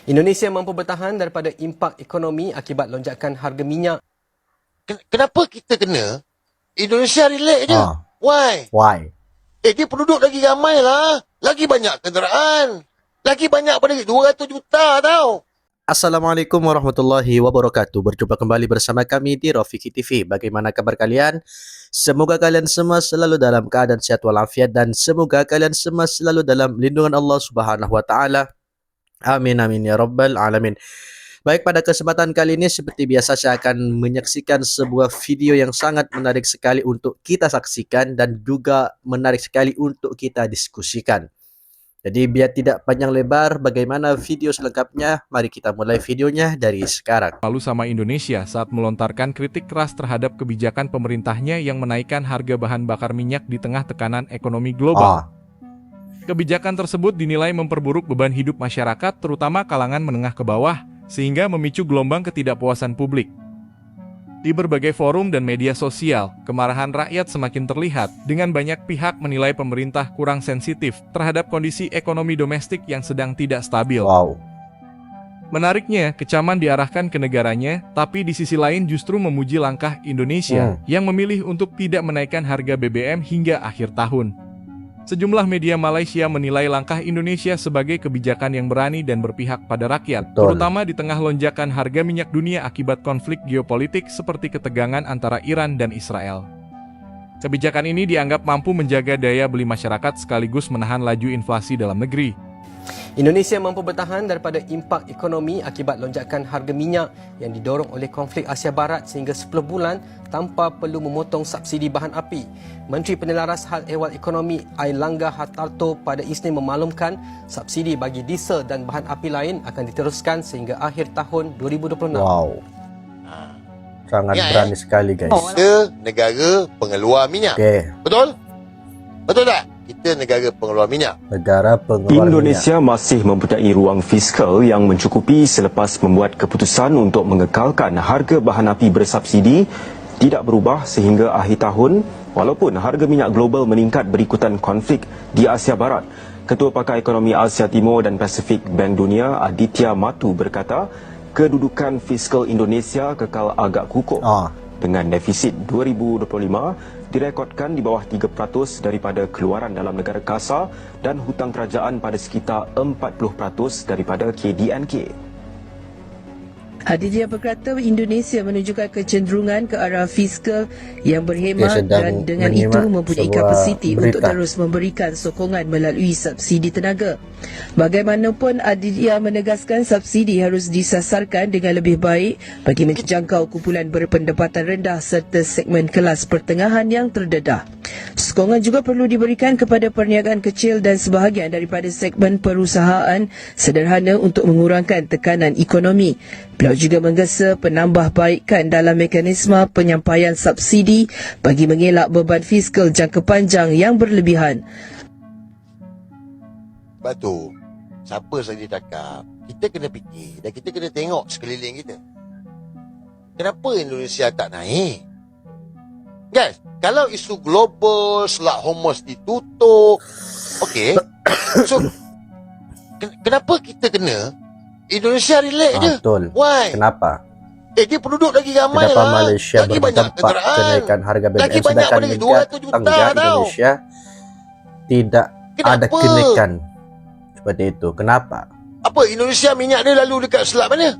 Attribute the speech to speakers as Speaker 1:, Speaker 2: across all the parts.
Speaker 1: Indonesia mampu bertahan daripada impak ekonomi akibat lonjakan harga minyak.
Speaker 2: Kenapa kita kena? Indonesia relax je. Why?
Speaker 3: Why?
Speaker 2: Dia penduduk lagi ramai lah. Lagi banyak kenderaan. Lagi banyak pada 200 juta tau.
Speaker 3: Assalamualaikum warahmatullahi wabarakatuh. Berjumpa kembali bersama kami di Rafiki TV. Bagaimana kabar kalian? Semoga kalian semua selalu dalam keadaan sehat walafiat dan semoga kalian semua selalu dalam lindungan Allah Subhanahu wa taala. Amin amin ya rabbal alamin. Baik, pada kesempatan kali ini seperti biasa saya akan menyaksikan sebuah video yang sangat menarik sekali untuk kita saksikan dan juga menarik sekali untuk kita diskusikan. Jadi biar tidak panjang lebar, bagaimana video selengkapnya? Mari kita mulai videonya dari sekarang.
Speaker 4: Lalu sama Indonesia saat melontarkan kritik keras terhadap kebijakan pemerintahnya yang menaikkan harga bahan bakar minyak di tengah tekanan ekonomi global. Kebijakan tersebut dinilai memperburuk beban hidup masyarakat, terutama kalangan menengah ke bawah, sehingga memicu gelombang ketidakpuasan publik. Di berbagai forum dan media sosial, kemarahan rakyat semakin terlihat dengan banyak pihak menilai pemerintah kurang sensitif terhadap kondisi ekonomi domestik yang sedang tidak stabil. Menariknya, kecaman diarahkan ke negaranya, tapi di sisi lain justru memuji langkah Indonesia yang memilih untuk tidak menaikkan harga BBM hingga akhir tahun. Sejumlah media Malaysia menilai langkah Indonesia sebagai kebijakan yang berani dan berpihak pada rakyat, terutama di tengah lonjakan harga minyak dunia akibat konflik geopolitik seperti ketegangan antara Iran dan Israel. Kebijakan ini dianggap mampu menjaga daya beli masyarakat sekaligus menahan laju inflasi dalam negeri.
Speaker 1: Indonesia mampu bertahan daripada impak ekonomi akibat lonjakan harga minyak yang didorong oleh konflik Asia Barat sehingga 10 bulan tanpa perlu memotong subsidi bahan api. Menteri Penelaras Hal Ehwal Ekonomi Airlangga Hartarto pada Isnin memaklumkan subsidi bagi diesel dan bahan api lain akan diteruskan sehingga akhir tahun 2026.
Speaker 3: Sangat berani sekali guys.
Speaker 2: Kita negara pengeluar minyak. Betul? Betul tak? Kita negara pengeluar minyak.
Speaker 3: Negara pengeluar
Speaker 5: Indonesia masih mempunyai ruang fiskal yang mencukupi selepas membuat keputusan untuk mengekalkan harga bahan api bersubsidi tidak berubah sehingga akhir tahun walaupun harga minyak global meningkat berikutan konflik di Asia Barat. Ketua Pakar Ekonomi Asia Timur dan Pasifik Bank Dunia Aditya Matu berkata kedudukan fiskal Indonesia kekal agak kukuh dengan defisit 2025 direkodkan di bawah 3% daripada keluaran dalam negara kasar dan hutang kerajaan pada sekitar 40% daripada KDNK.
Speaker 6: Aditya berkata Indonesia menunjukkan kecenderungan ke arah fiskal yang berhemat dan dengan itu mempunyai kapasiti untuk terus memberikan sokongan melalui subsidi tenaga. Bagaimanapun, Aditya menegaskan subsidi harus disasarkan dengan lebih baik bagi menjangkau kumpulan berpendapatan rendah serta segmen kelas pertengahan yang terdedah. Sokongan juga perlu diberikan kepada perniagaan kecil dan sebahagian daripada segmen perusahaan sederhana untuk mengurangkan tekanan ekonomi. Beliau juga menggesa penambahbaikan dalam mekanisme penyampaian subsidi bagi mengelak beban fiskal jangka panjang yang berlebihan.
Speaker 2: Batu, siapa saja cakap, kita kena fikir dan kita kena tengok sekeliling kita. Kenapa Indonesia tak naik? Guys, kalau isu global, Selat Hormuz ditutup, okey. So, kenapa kita kena? Indonesia relax je.
Speaker 3: Betul.
Speaker 2: Why?
Speaker 3: Kenapa?
Speaker 2: Dia penduduk lagi ramai
Speaker 3: Kenapa
Speaker 2: lah.
Speaker 3: Malaysia
Speaker 2: Lagi banyak
Speaker 3: berdampak
Speaker 2: kenderaan.
Speaker 3: kenaikan harga BBM
Speaker 2: Lagi banyak
Speaker 3: sedangkan
Speaker 2: pada 200 juta
Speaker 3: tangga
Speaker 2: tau.
Speaker 3: Indonesia tidak ada
Speaker 2: Kenapa?
Speaker 3: kenaikan seperti itu? Kenapa?
Speaker 2: Apa Indonesia minyak dia lalu dekat selat mana?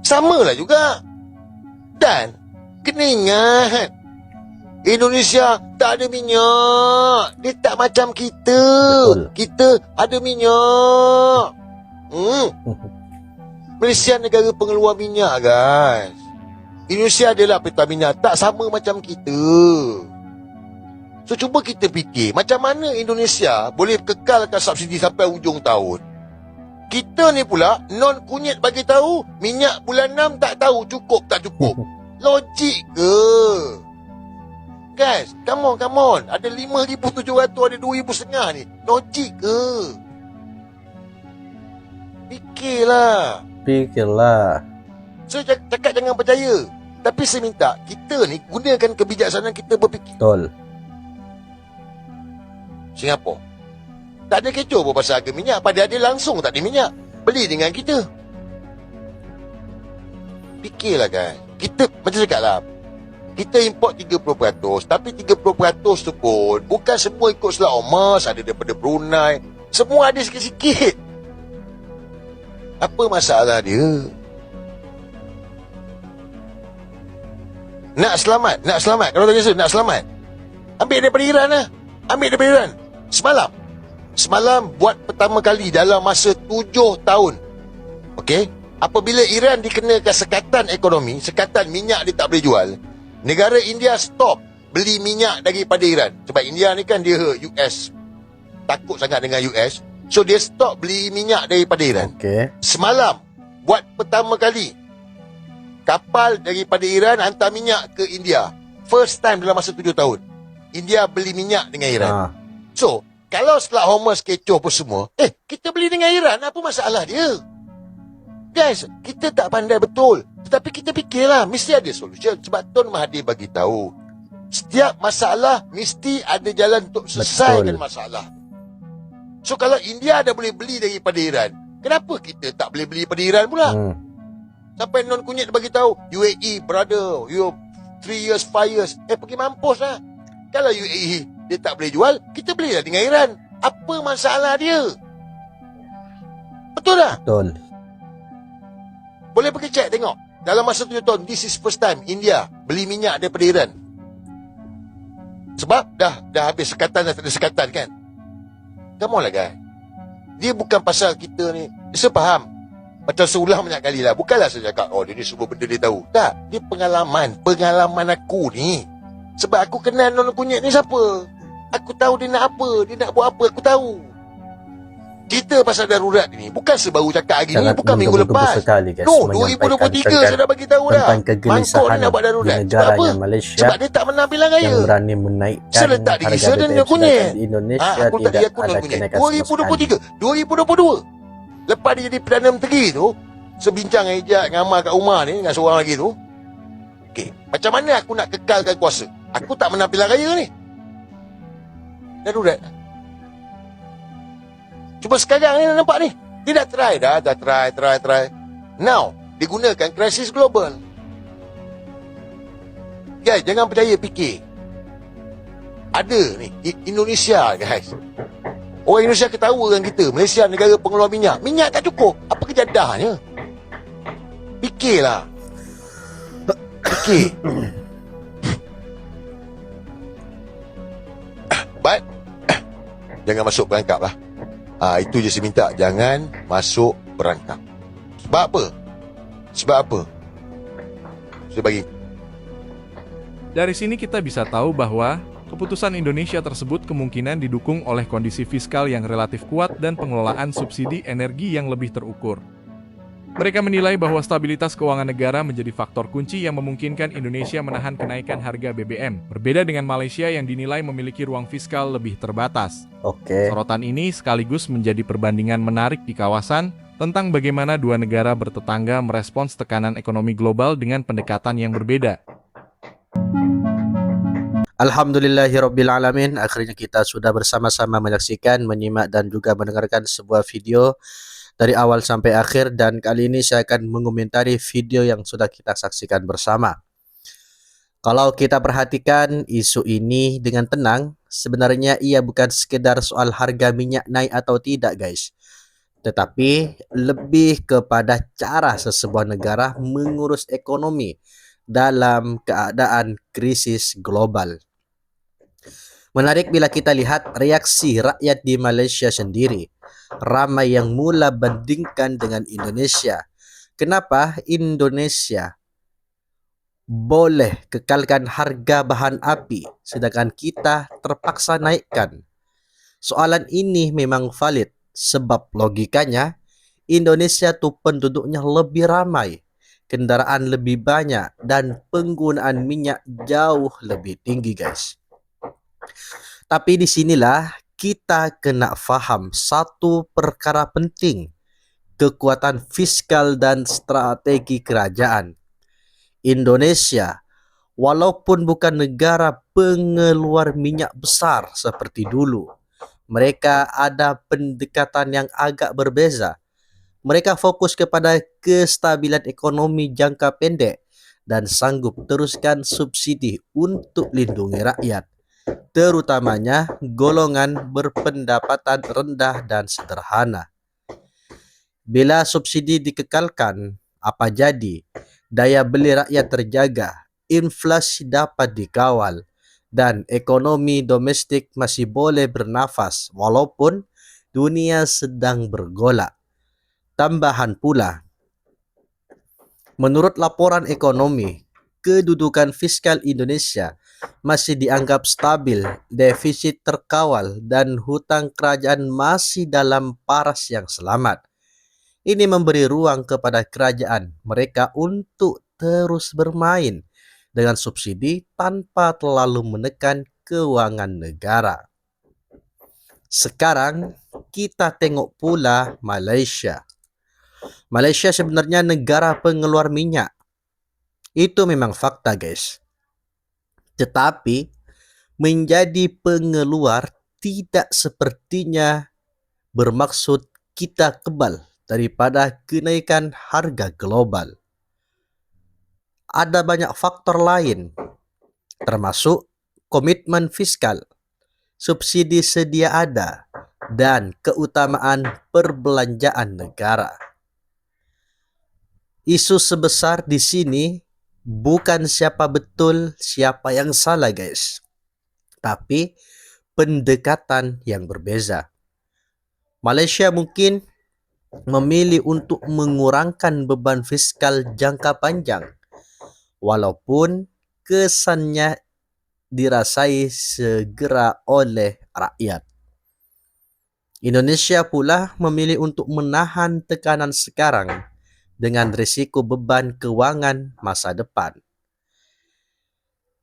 Speaker 2: Samalah juga. Dan kena ingat, Indonesia tak ada minyak. Dia tak macam kita.
Speaker 3: Betul.
Speaker 2: Kita ada minyak. Malaysia negara pengeluar minyak, guys. Indonesia adalah Pertamina, tak sama macam kita. So cuba kita fikir, macam mana Indonesia boleh kekalkan subsidi sampai hujung tahun? Kita ni pula non kunyit bagi tahu minyak bulan 6 tak tahu cukup tak cukup. Logik ke? Guys, come on. Ada 5,700, ada 2,500 ni. Logik ke? Fikirlah. So cakap jangan percaya. Tapi saya minta kita ni gunakan kebijaksanaan kita berfikir.
Speaker 3: Betul.
Speaker 2: Singapura tak ada kecoh pun pasal harga minyak. Padahal dia langsung tak ada minyak. Beli dengan kita. Fikirlah kan. Kita, macam cakap lah, kita import 30%, tapi 30% tu pun bukan semua ikut Selat Omas, ada daripada Brunei. Semua ada sikit-sikit. Apa masalah dia? Nak selamat. Kalau tanya saya, nak selamat, ambil daripada Iran lah. Ambil daripada Iran. Semalam buat pertama kali dalam masa 7 tahun. Okey? Apabila Iran dikenakan sekatan ekonomi, sekatan minyak dia tak boleh jual, negara India stop beli minyak daripada Iran. Sebab India ni kan dia US, takut sangat dengan US. So dia stop beli minyak daripada Iran.
Speaker 3: Okey.
Speaker 2: Semalam buat pertama kali kapal daripada Iran hantar minyak ke India. First time dalam masa 7 tahun India beli minyak dengan Iran. So kalau Selat Hormuz kecoh apa semua, kita beli dengan Iran, apa masalah dia? Guys, kita tak pandai betul, tetapi kita fikirlah mesti ada solution. Sebab Tun Mahathir bagi tahu, setiap masalah mesti ada jalan untuk selesaikan masalah. So kalau India dah boleh beli daripada Iran, kenapa kita tak boleh beli daripada Iran pula? Sampai non kunyit bagi tahu, UAE brother, you 3 years 5 years, pergi mampus lah. Kalau UAE dia tak boleh jual, kita belilah dengan Iran. Apa masalah dia? Betul tak?
Speaker 3: Betul.
Speaker 2: Boleh pergi cek tengok. Dalam masa 7 tahun, this is first time India beli minyak daripada Iran. Sebab dah habis sekatan, dah tak ada sekatan kan. Come on lah guys. Dia bukan pasal kita ni. Saya faham. Macam seulang banyak kali lah. Bukanlah saya cakap, dia ni semua benda dia tahu. Tak. Dia pengalaman aku ni. Sebab aku kenal non kunyit ni siapa. Aku tahu dia nak apa, dia nak buat apa, aku tahu. Kita pasal darurat ni bukan sebaru cakap hari ni, bukan minggu lepas.
Speaker 3: Sekali, guys,
Speaker 2: no, 2023 saya dah bagi tahu dah. Mangkuk ni nak buat darurat. Sebab apa?
Speaker 3: Malaysia,
Speaker 2: sebab dia tak menang pilihan raya.
Speaker 3: Yang berani menaikkan
Speaker 2: saya letak di
Speaker 3: harga
Speaker 2: Israel dan
Speaker 3: BBM,
Speaker 2: kunyit.
Speaker 3: sedangkan di Indonesia
Speaker 2: aku tak
Speaker 3: tidak
Speaker 2: aku
Speaker 3: ada
Speaker 2: kunyit.
Speaker 3: kenaikan sama sekali.
Speaker 2: 2023, 2022. Lepas dia jadi Perdana Menteri tu, sebincang dengan Ijat, dengan Amal kat rumah ni, dengan seorang lagi tu. Okey, macam mana aku nak kekalkan kuasa? Aku tak menang pilihan raya ni. Darurat. Cuba sekarang ni nampak ni. Dia dah try. Now, digunakan krisis global. Guys, jangan percaya fikir. Ada ni, Indonesia guys. Orang Indonesia ketawa dengan kita. Malaysia negara pengeluar minyak. Minyak tak cukup. Apa kejadahnya? Fikirlah. Fikir. But jangan masuk perangkap lah. Itu je saya minta. Jangan masuk perangkap. Sebab apa? Saya bagi.
Speaker 4: Dari sini kita bisa tahu bahwa keputusan Indonesia tersebut kemungkinan didukung oleh kondisi fiskal yang relatif kuat dan pengelolaan subsidi energi yang lebih terukur. Mereka menilai bahwa stabilitas keuangan negara menjadi faktor kunci yang memungkinkan Indonesia menahan kenaikan harga BBM, berbeda dengan Malaysia yang dinilai memiliki ruang fiskal lebih terbatas. Sorotan ini sekaligus menjadi perbandingan menarik di kawasan tentang bagaimana dua negara bertetangga merespons tekanan ekonomi global dengan pendekatan yang berbeda.
Speaker 3: Alhamdulillahirrabbilalamin. Akhirnya kita sudah bersama-sama menyaksikan, menyimak dan juga mendengarkan sebuah video dari awal sampai akhir, dan kali ini saya akan mengomentari video yang sudah kita saksikan bersama. Kalau kita perhatikan isu ini dengan tenang, sebenarnya ia bukan sekedar soal harga minyak naik atau tidak guys, tetapi lebih kepada cara sesebuah negara mengurus ekonomi dalam keadaan krisis global. Menarik bila kita lihat reaksi rakyat di Malaysia sendiri. Ramai yang mula bandingkan dengan Indonesia. Kenapa Indonesia boleh kekalkan harga bahan api sedangkan kita terpaksa naikkan? Soalan ini memang valid sebab logikanya Indonesia tuh penduduknya lebih ramai, kendaraan lebih banyak dan penggunaan minyak jauh lebih tinggi guys. Tapi disinilah kita kena faham satu perkara penting, kekuatan fiskal dan strategi kerajaan. Indonesia, walaupun bukan negara pengeluar minyak besar seperti dulu, mereka ada pendekatan yang agak berbeza. Mereka fokus kepada kestabilan ekonomi jangka pendek dan sanggup teruskan subsidi untuk lindungi rakyat, terutamanya golongan berpendapatan rendah dan sederhana. Bila subsidi dikekalkan, apa jadi? Daya beli rakyat terjaga, inflasi dapat dikawal, dan ekonomi domestik masih boleh bernafas walaupun dunia sedang bergolak. Tambahan pula, menurut laporan ekonomi, kedudukan fiskal Indonesia masih dianggap stabil, defisit terkawal, dan hutang kerajaan masih dalam paras yang selamat. Ini memberi ruang kepada kerajaan mereka untuk terus bermain dengan subsidi tanpa terlalu menekan keuangan negara. Sekarang kita tengok pula Malaysia. Malaysia sebenarnya negara pengeluar minyak. Itu memang fakta, guys. Tetapi menjadi pengeluar tidak sepertinya bermaksud kita kebal daripada kenaikan harga global. Ada banyak faktor lain, termasuk komitmen fiskal, subsidi sedia ada, dan keutamaan perbelanjaan negara. Isu sebesar di sini bukan siapa betul, siapa yang salah, guys. Tapi pendekatan yang berbeza. Malaysia mungkin memilih untuk mengurangkan beban fiskal jangka panjang, walaupun kesannya dirasai segera oleh rakyat. Indonesia pula memilih untuk menahan tekanan sekarang dengan risiko beban keuangan masa depan.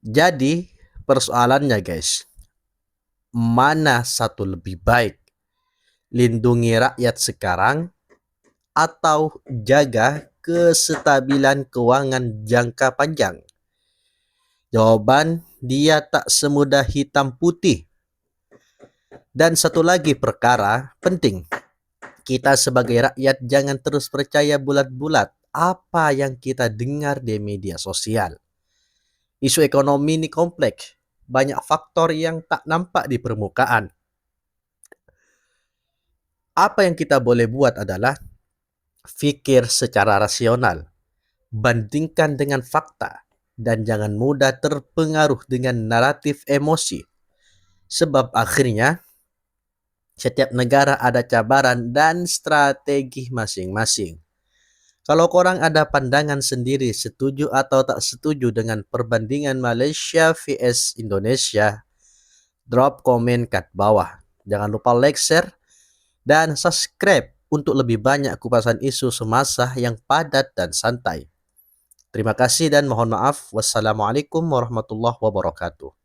Speaker 3: Jadi, persoalannya guys, mana satu lebih baik? Lindungi rakyat sekarang atau jaga kestabilan keuangan jangka panjang? Jawaban dia tak semudah hitam putih. Dan satu lagi perkara penting. Kita sebagai rakyat jangan terus percaya bulat-bulat apa yang kita dengar di media sosial. Isu ekonomi ini kompleks. Banyak faktor yang tak nampak di permukaan. Apa yang kita boleh buat adalah fikir secara rasional, bandingkan dengan fakta, dan jangan mudah terpengaruh dengan naratif emosi. Sebab akhirnya, setiap negara ada cabaran dan strategi masing-masing. Kalau korang ada pandangan sendiri, setuju atau tak setuju dengan perbandingan Malaysia vs Indonesia, drop komen kat bawah. Jangan lupa like, share, dan subscribe untuk lebih banyak kupasan isu semasa yang padat dan santai. Terima kasih dan mohon maaf. Wassalamualaikum warahmatullahi wabarakatuh.